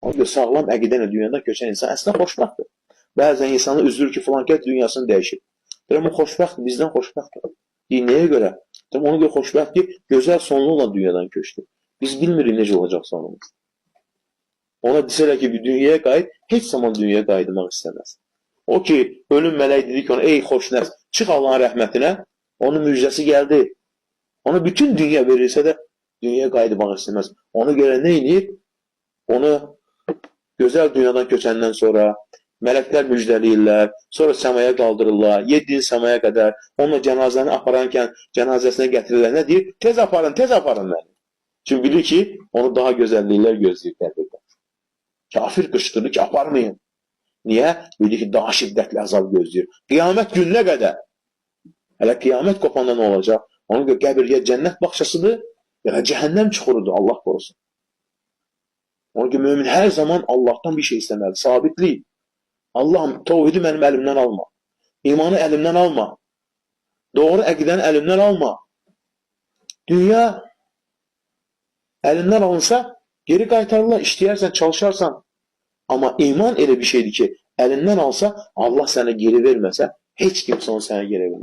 Ona görə sağlam əqidənlə dünyadan köçən insan əslində xoşbəxtdir. Bəzən insana üzülür ki, filan kəs dünyasını dəyişir. Deyirəm, o xoşbəxtdir, bizdən xoşbəxtdir. Deyir, nəyə görə? Deyirəm, ona görə xoşbəxt ki, gözəl sonluqla dünyadan köçdü. Biz bilmirik necə olacaq sonumuz. Ona desələr ki, bir dünyaya qayıt, heç zaman dünyaya qayıtmaq istəməz. O ki, ölüm mələk dedi ki, ona, ey xoşnəs, çıx Allahın rəhmətinə, onun müjdəsi gəldi. Ona bütün dünya verilsə də dünyaya qayıtmaq istəməz. Ona görə nə edir? Onu gözəl dünyadan köçəndən sonra mələklər müjdəliyirlər, sonra səmaya qaldırırlar, 7 il səmaya qədər, onunla cənazəni apararkən cənazəsinə gətirirlər. Nə deyir? Tez aparın məni. Çünki bilir ki, onu daha gözəlliklər gözləyir qəbirdə. Kafir qışqırır ki, aparmayın. Niyə? Bilir ki, daha şiddətli əzab gözləyir. Qiyamət gününə qədər. Hələ qiyamət qopanda nə olacaq? Ona görə qəbir ya cənnət baxçasıdır, ya da cəhənnəm çuxurudur, Allah qorusun. Ona görə mümin hər zaman Allahdan bir şey istəməlidir, sabitlik. Allahım, təvhidi mənim əlimdən alma. İmanı əlimdən alma. Doğru əqidəni əlimdən alma. Dünya əlimdən alınsa, geri qaytarırlar, işləyərsən, çalışarsan. Amma iman elə bir şeydir ki, əlindən alsa, Allah sənə geri verməsə, heç kimsə onu sənə geri verməz.